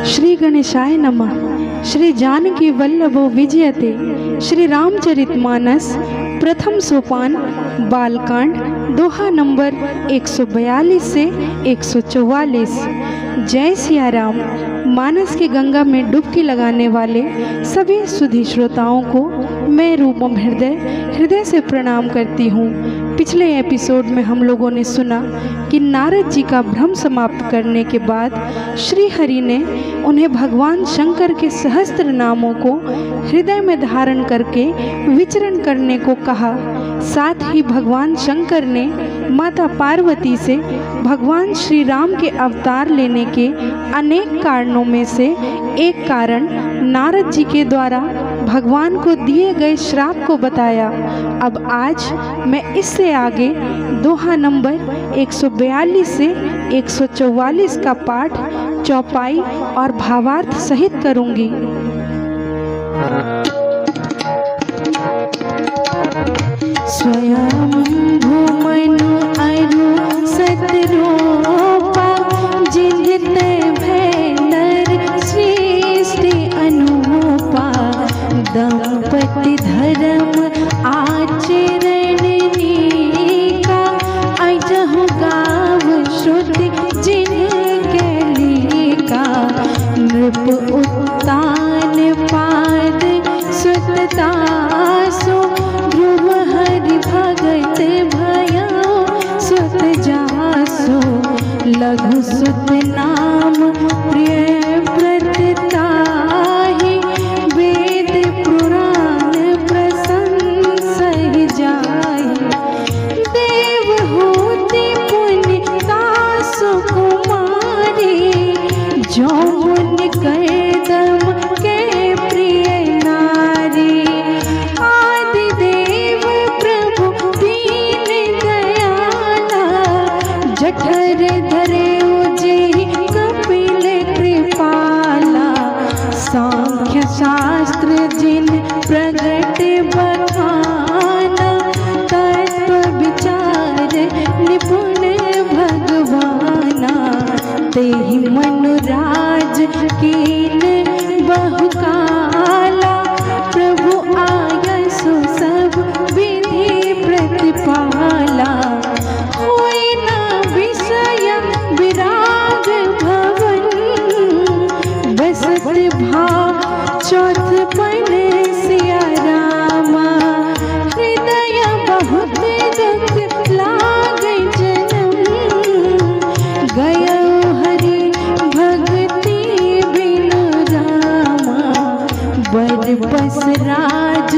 श्री गणेशाय नमः। श्री जानकी वल्लभो विजयते। श्री रामचरितमानस प्रथम सोपान बालकांड दोहा नंबर 142 से 144। जय सिया राम। मानस की गंगा में डुबकी लगाने वाले सभी सुधी श्रोताओं को मैं रूपम हृदय से प्रणाम करती हूँ। पिछले एपिसोड में हम लोगों ने सुना कि नारद जी का भ्रम समाप्त करने के बाद श्री हरि ने उन्हें भगवान शंकर के सहस्त्र नामों को हृदय में धारण करके विचरण करने को कहा। साथ ही भगवान शंकर ने माता पार्वती से भगवान श्री राम के अवतार लेने के अनेक कारणों में से एक कारण नारद जी के द्वारा भगवान को दिए गए श्राप को बताया। अब आज मैं इससे आगे दोहा नंबर 142 से 144 का पाठ चौपाई और भावार्थ सहित करूंगी। स्वयं भूमनु अरु सतरूपा जिंदते भैनर सृष्टि अनुपा दंपति धर्म आचरण नीका अजहु गाव श्रुति जिन कैलिका नृप उत्तान पाद सुततासु ध्रुव हरि भगत भयो सुत जासु लघु सुत नाम प्रिय व्रतताहि वेद पुराण प्रशंसहि जाहि देव होति पुण्यतासु कुमारी जौन करदम के प्रिय नारी आदि देव प्रभु दीन दयाला जठर धरे उजेहि कपिल कृपाला सांख्य शास्त्र जिन प्रगट बखाना तत्व विचार निपुण भगवाना तेहि मनुराज कीन बहुकाला प्रभु आयसु सब विधि प्रतिपाला होई न विषय विराग भवन बसत भाव चौथ पन सिया रामा हृदय बहुत दुख लाग जन्म गयो हरि भक्ति बिनु रामा बर बस राज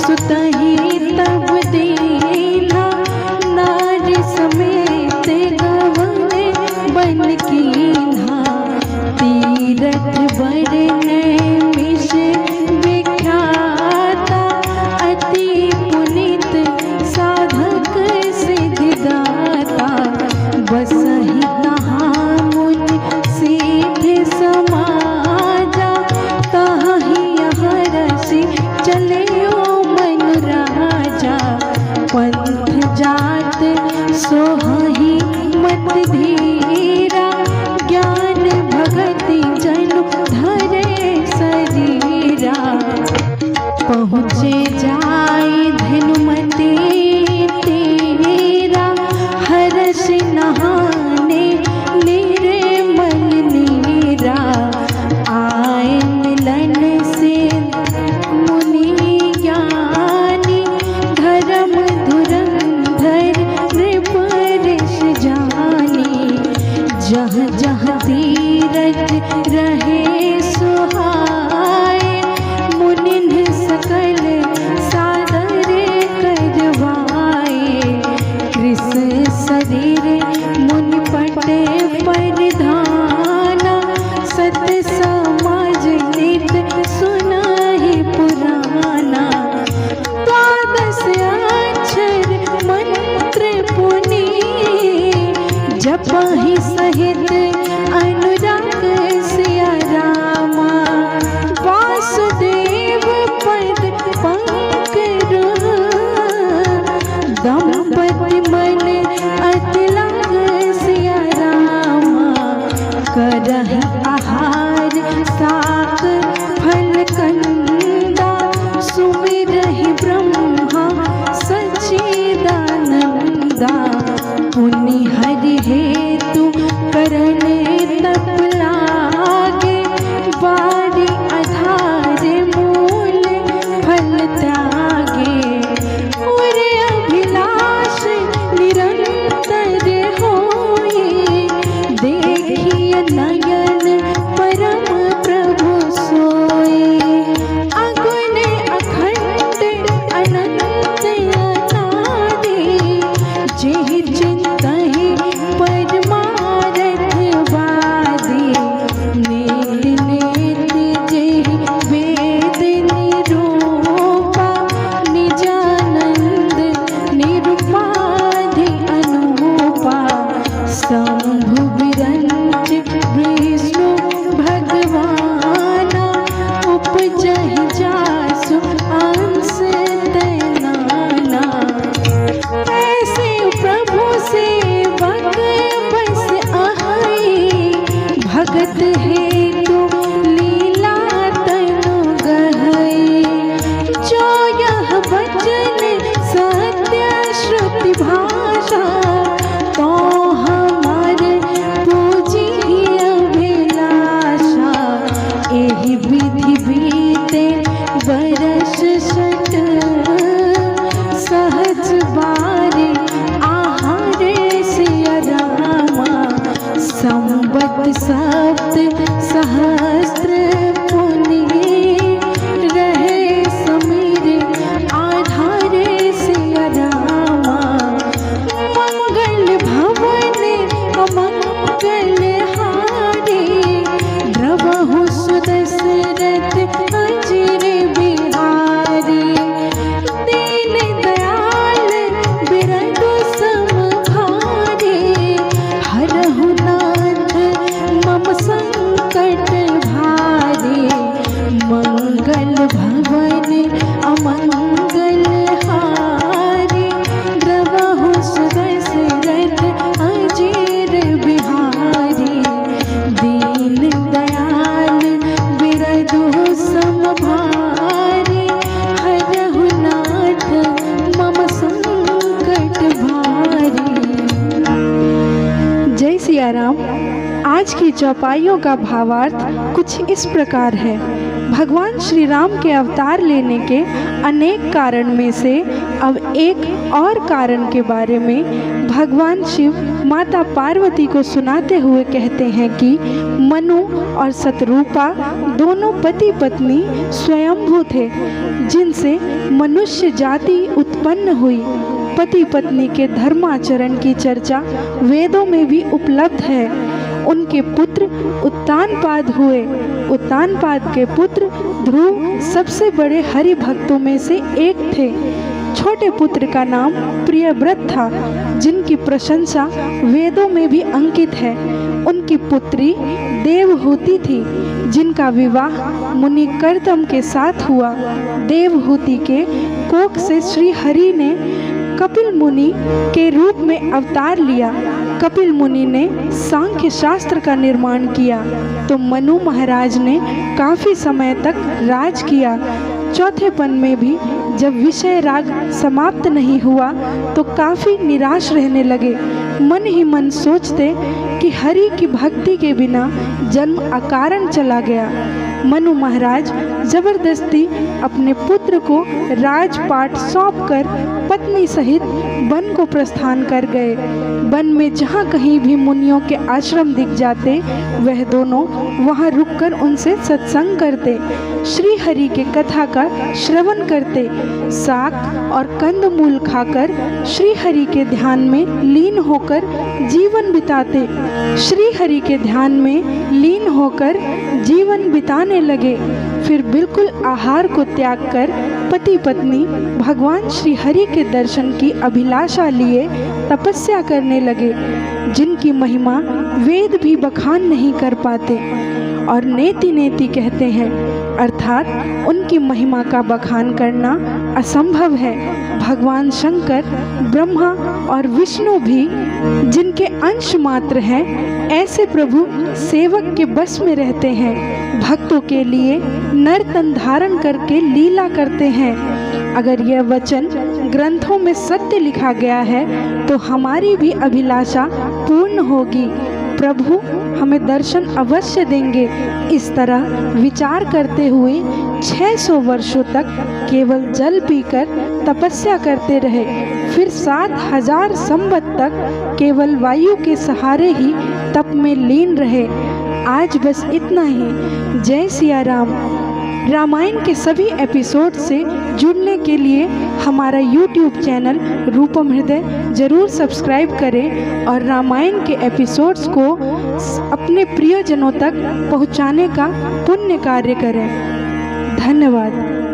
सुतहि तब दीना नार समेत गवन बन कीन्हा तीरथ बरने मिश विख्याता अति पुनीत साधक सिद्धिदाता बसहि तहाँ मुन सिद्ध समाजा तहि हरसि चले मन राजा पंथ जात सोहि मत धीरा ज्ञान भगति जनु धरे शरीरा पहुँचे जाय धनुमति तेरा हर्ष नहाने निर्मल नीरा आए मिलन से मुनि ज्ञानी धर्म धुरंधर नृप ऋष जानी जह जह तीरथ रहे सुहाए मुनिन सकल सादर करवा हेतु लीला तनु गहई। जो यह वचन सत्य श्रुति भाषा, तो हमारे पूजी अभिलाषा। एहि विधि बीते बरस सट, सहज बारे आहारे सिया रामा। संवत सप्त सहस्त्र पुनि, रहे समीरे आधारे सिया रामा। मंगल भवन अमंगल हारे, द्रवहु सुदशरथ अजिर बिहारी। दीन दयाल बिरदु समभारे, हरहु नाथ मम संकट भारे। मंगल भवन अमंगल हारे, द्रवहु सुदशरथ अजिर बिहारी। दीन दयाल बिरदु समभारे, हरहु नाथ मम संकट भारे। जय सिया राम। आज की चौपाइयों का भावार्थ कुछ इस प्रकार है। भगवान श्री राम के अवतार लेने के अनेक कारण में से अब एक और कारण के बारे में भगवान शिव माता पार्वती को सुनाते हुए कहते हैं कि मनु और शतरूपा दोनों पति पत्नी स्वयंभू थे, जिनसे मनुष्य जाति उत्पन्न हुई। पति पत्नी के धर्माचरण की चर्चा वेदों में भी उपलब्ध है। उनके पुत्र उत्तानपाद हुए। उत्तानपाद के पुत्र ध्रुव सबसे बड़े हरि भक्तों में से एक थे। छोटे पुत्र का नाम प्रियव्रत था, जिनकी प्रशंसा वेदों में भी अंकित है। उनकी पुत्री देवहूति थी, जिनका विवाह मुनि कर्दम के साथ हुआ। देवहूति के कोख से श्री हरि ने कपिल मुनि के रूप में अवतार लिया। कपिल मुनि ने सांख्य शास्त्र का निर्माण किया, तो मनु महाराज ने काफी समय तक राज किया। चौथेपन में भी जब विषय राग समाप्त नहीं हुआ तो काफी निराश रहने लगे। मन ही मन सोचते कि हरि की भक्ति के बिना जन्म अकारण चला गया। मनु महाराज जबरदस्ती अपने पुत्र को राजपाट सौंपकर पत्नी सहित वन को प्रस्थान कर गए। वन में जहाँ कहीं भी मुनियों के आश्रम दिख जाते, वह दोनों वहाँ रुककर उनसे सत्संग करते, श्री हरि के कथा का श्रवण करते, साग और कंदमूल खाकर श्री हरि के ध्यान में लीन होकर जीवन बिताते। श्री हरि के ध्यान में लीन होकर जीवन बिताने लगे। फिर बिल्कुल आहार को त्याग कर पति पत्नी भगवान श्री हरि के दर्शन की अभिलाषा लिए तपस्या करने लगे, जिनकी महिमा वेद भी बखान नहीं कर पाते और नेति नेति कहते हैं, अर्थात उनकी महिमा का बखान करना असंभव है। भगवान शंकर, ब्रह्मा और विष्णु भी जिनके अंश मात्र हैं, ऐसे प्रभु सेवक के बस में रहते हैं। भक्तों के लिए नर तन धारण करके लीला करते हैं। अगर यह वचन ग्रंथों में सत्य लिखा गया है तो हमारी भी अभिलाषा पूर्ण होगी। प्रभु हमें दर्शन अवश्य देंगे। इस तरह विचार करते हुए 600 वर्षों तक केवल जल पीकर तपस्या करते रहे। फिर 7000 संवत तक केवल वायु के सहारे ही तप में लीन रहे। आज बस इतना ही। जय सिया राम। रामायण के सभी एपिसोड से जुड़ने के लिए हमारा YouTube चैनल रूपम हृदय जरूर सब्सक्राइब करें और रामायण के एपिसोड्स को अपने प्रियजनों तक पहुंचाने का पुण्य कार्य करें। धन्यवाद।